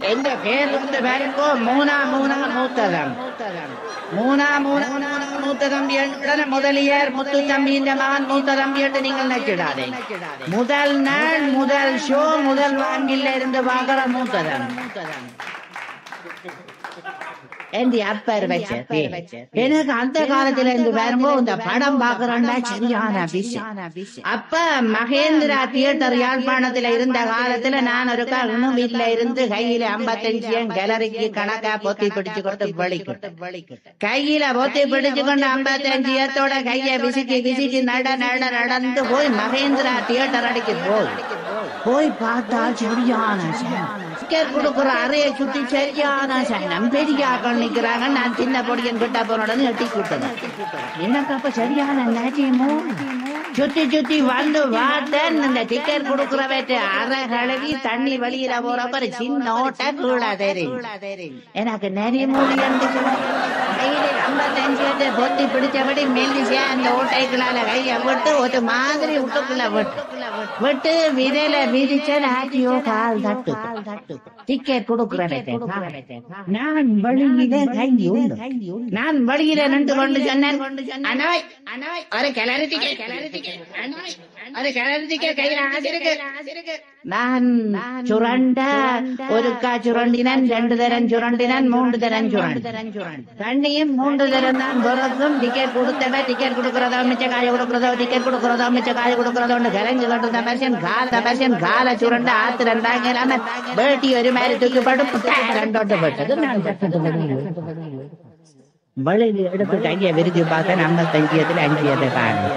എന്റെ പേര് വരുമ്പോ മൂത്തതം മൂത്തതമ്പിയുടെ മുതലിയാർ മുത്തുത്തമ്പിന്റെ മകൻ മൂത്തതമ്പിയിട്ട് നിങ്ങൾ നച്ചിടാതെ முதல் நாள் முதல் ஷோ முதல் வாங்கில இருந்து வாங்குற மூத்ததம் என் அப்பர் வச்ச எனக்கு அந்த காலத்துல இருந்து வரும்போது இந்த படம் பாக்குறேன்னா சரியான விஷயம். அப்ப மகேந்திரா தியேட்டர் யாழ்ப்பாணத்துல இருந்த காலத்துல நான் ஒரு வீட்டுல இருந்து கையில 55 கேலரிக்கு கணக்கா பொத்தி பிடிச்சு கொண்டு கையில பொத்தி பிடிச்சு கொண்டு 55 கைய விசிக்கி நடந்து போய் மகேந்திரா தியேட்டர் அடிக்கு போய் பார்த்தா சரியான டிக்கெட் கொடுக்குற அறைய சுத்தி சரியான சனம் பெரியாக்கள் நிக்கிறாங்க. நான் சின்ன பொடியன் கிட்ட போனோட எட்டி கூட்டேன். எனக்கு அப்ப சரியான நாட்டியமோ சுத்தி வந்து பார்த்தேன். இந்த டிக்கெட் கொடுக்குறவற்ற அரை கழுவி தண்ணி வழியில போறப்ப சின்ன ஓட்ட கீழே தெரியும். எனக்கு நிறைய மூலி இருந்துச்சு. கையில 55 பொத்தி பிடிச்சபடி மெல்லிசா அந்த ஓட்டைகளால கைய விட்டு ஒரு மாதிரி விட்டுக்குள்ள விட்டு விதையில விதிச்ச ஆட்டியோ கால் தட்டு டிக்கெட் கொடுக்குறவற்ற நான் வழியில நின்று கொண்டு சொன்னேன், நான் சுரண்ட ஒருக்கா சுரண்டினன் 2 தரம் சுரண்டினன் 3 தரம் தண்ணியும் 3 தரம் தான் பிறக்கும். டிக்கெட் கொடுத்தவ டிக்கெட் கொடுக்கறதோ மிச்ச காய கொடுக்கறதோ டிக்கெட் கொடுக்கறதோ மிச்ச காய கொடுக்கறதோன்னு கரைஞ்சு கொண்டு பர்சன் கால சுரண்ட ஆத்து ரெண்டாங்க பேட்டி ஒரு மாதிரி தூக்கி போட்டு ரெண்டோட்டு போட்டது. நான் வழியில் எடுத்து கையை விரிச்சு பார்த்தேன். 55 5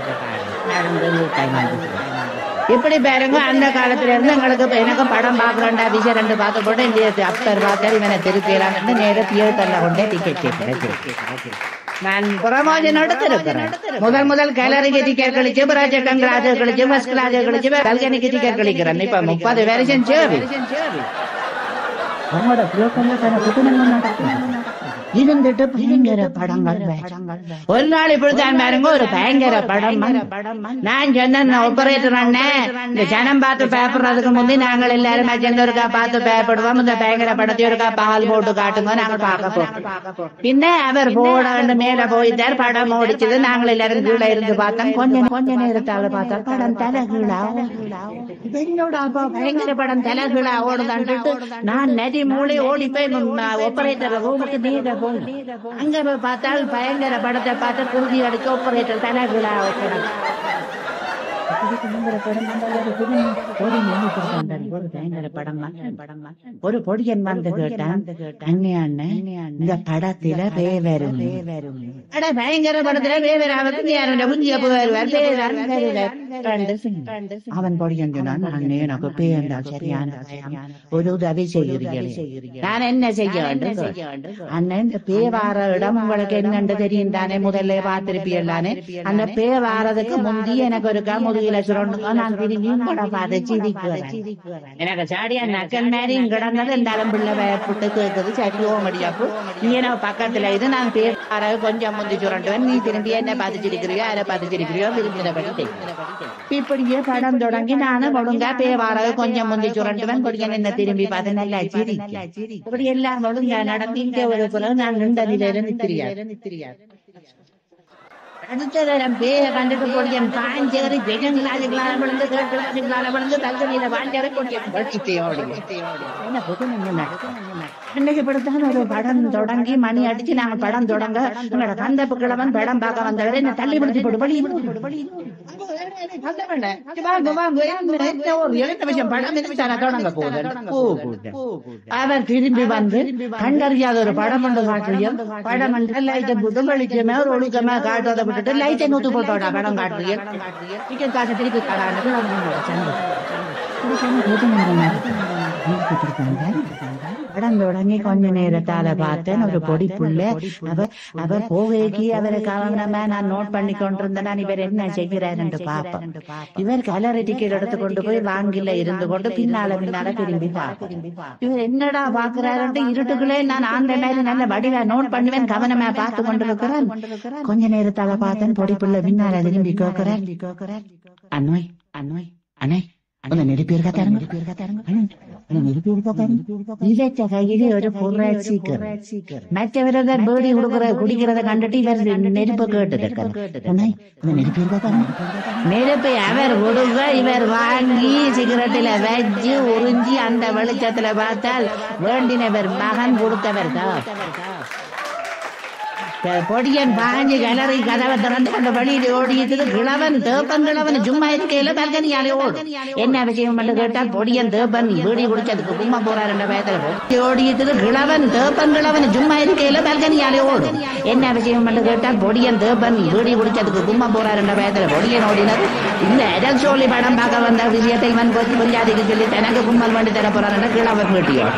இப்படி பாருங்க. அந்த காலத்துல இருந்து எனக்கு படம் பாக்குறேன்டா விஷயம் 2 பார்த்து போட்டு இந்த அப்பர் பார்த்தாரு இவனை திருப்பிடலான்னு நேர தியேட்டர்ல கொண்டே டிக்கெட் கேட்கிறேன். நான் பிரமோஜனோட இருக்கிறேன். முதல் கேலரிக்கு டிக்கெட் கழிச்சு செகண்ட் கிளாஸ் கழிச்சு ஃபர்ஸ்ட் கிளாஸ் கழிச்சு கல்கனிக்கு டிக்கெட் கழிக்கிறேன். இப்ப 30 வருஷம் சேவி இருந்துட்டு பயங்கர படங்கள் ஒரு நாள் இப்படித்தான் பாருங்க ஒரு பயங்கர படம். நான் சொன்னேன் ஆபரேட்டர் அண்ணன் இந்த ஜனம் பார்த்து பயப்படுறதுக்கு முந்தி நாங்கள் எல்லாரும் சேர்ந்து ஒருக்கா பார்த்து பயப்படுவோம். இந்த பயங்கர படத்தை ஒருக்கா பால் போட்டு காட்டுங்க நாங்கள் பார்க்க போறோம். பின்ன அவர் போட மேல போயிட்டார். படம் ஓடிச்சது. நாங்கள் எல்லாரும் கீழே இருந்து பார்த்தோம். கொஞ்ச நேரத்தால பார்த்தா படம் தலைகீழா என்னோட அப்பா பயங்கர படம் தலைகீழா ஓடுதான்ட்டு நான் நதி மூளை ஓடி போய் ஆபரேட்டர் ரூமுக்கு நீங்க அங்க பார்த்தால் பயங்கர படத்தை பார்த்து குருதி அடிக்க ஆபரேட்டர் தலைகீழா வைக்கணும். ஒரு பொடியன் வந்து கேட்டான், இந்த படத்துல பேவரும் பயங்கர படத்துல அவன் பொடியன் சொன்னான், எனக்கு பேண்டா சரியான ஒரு உதவி செய்கிறீர்கள். நான் என்ன செய்ய வேண்டும் அண்ணன்? இந்த பே வார இடம் உங்களுக்கு என்னன்னு தெரியும் தானே, முதல்ல பார்த்திருப்பீர்கள் தானே. அந்த பே வாரதுக்கு முந்தி எனக்கு ஒரு முதுகில சுரண்டுங்க. நான் திரும்பி கூட பார்த்து சிரிக்கிறேன். எனக்கு சாடியா நக்கல் மாதிரி கிடந்தது இருந்தாலும் பிள்ளை புட்டு கேட்குது. சரியோ மடியாப்பு நீ என்ன பக்கத்துல இது நான் பே வார கொஞ்சம் முந்தி சுரண்டுவேன். நீ திரும்பி என்ன பார்த்து சிரிக்கிறியோ அதை பார்த்து சிரிக்கிறியோ விரும்பினபடி இப்படியே படம் தொடங்கி நானும் ஒழுங்கா பே வார கொஞ்சம் முந்தி சுரண்டுவேன். கொடியன் என்ன திரும்பி பார்த்து நல்லா சிரி இப்படி எல்லாம் ஒழுங்கா நடந்தீங்க. ஒரு பிறகு நான் நின்றதிலிருந்து நிற்கிறார். அடுத்த நேரம் பேய கண்டுட்டு பொடியன் பாஞ்சேரி ஜெகன் கிளாஜுகளால விழுந்து கிளாஜுகளால விழுந்து தல்கனியில பாஞ்சேரி பொடியன் அன்னைக்கு படுத்தான் ஒரு படம் தொடங்கி மணி அடிச்சு நாங்க படம் தொடங்க உங்களோட கந்தப்பு கிழவன் படம் பார்க்க வந்தவரை என்ன தள்ளி பிடிச்சி போடு படி அவர் திரும்பி வந்து கண்டறியாத ஒரு படம் ஒன்று காட்டுறியும் படம் லைட்டை புது வெளிச்சமே ஒரு ஒழுக்கமா காட்டுறதை விட்டுட்டு லைட்டை நூத்து போட்டோட படம் காட்டுறீங்க டிக்கெட் காசு திருப்பி காடானது படம் தொடங்கி கொஞ்ச நேரத்தால பார்த்தேன். ஒரு பொடி புள்ள அவர் போகைக்கு அவரை கவனமா நான் நோட் பண்ணி கொண்டிருந்தேன். இவர் என்ன செய்கிறார் என்று பார்ப்போம். இவர் கலர் டிக்கெட் எடுத்து கொண்டு போய் வாங்கில இருந்து கொண்டு பின்னால திரும்பி பார்ப்போம். இவர் என்னடா பாக்குறாரு இருட்டுக்குள்ளே நான் ஆண்ட நேரம் நல்ல வடிவா நோட் பண்ணுவேன். கவனமா பார்த்து கொண்டிருக்கிறேன். கொஞ்ச நேரத்தால பார்த்தேன் பொடி புள்ள பின்னால திரும்பி கேட்கிறார், அண்ணோய் அண்ணோய் அண்ணே ഒന്ന് നെരുപ്പേർ കത്താറുണ്ട് ഇവറ്റ കയ്യില് ഒരു പുറച്ചീക്കർ മറ്റവരൊക്കെ ബേടി കുടിக்கிறத കണ്ടിട്ട് ഇവർ നെരുപ്പ് നെരുപ്പ് അവർ കൊടുക്ക ഇവർ വാങ്ങി സിഗരറ്റിലെ വെച്ച് ഉറിഞ്ചി அந்த வெளிச்சத்துல பார்த்தால் வேண்டினவர் மகன் கொடுத்தவர்தா பொடியன் பாஞ்சு கிளறி கதவை திறந்து அந்த வழியில ஓடிட்டு கிழவன் தேப்பன் கிழவன் சும்மா இருக்கையில பல்கனியாலே ஓடும் என்ன விஷயம் மட்டும் கேட்டால் பொடியன் தேப்பன் வீடி குடிச்சதுக்கு கும்மா போறாரு வேதனை ஓடிட்டு கிழவன் தேப்பன் கிழவன் சும்மா இருக்கையில பல்கனியாலே ஓடும் என்ன விஷயம் மட்டும் கேட்டால் பொடியன் தேப்பன் வீடி குடிச்சதுக்கு கும்மா போறாரு வேதனை பொடியன் ஓடினது இந்த எடல் சோழி படம் பார்க்க வந்த விஷயத்தை இவன் புரியாதுக்கு சொல்லி தனக்கு கும்மல் வேண்டி தர போறாரு கிழவன் வீட்டியோ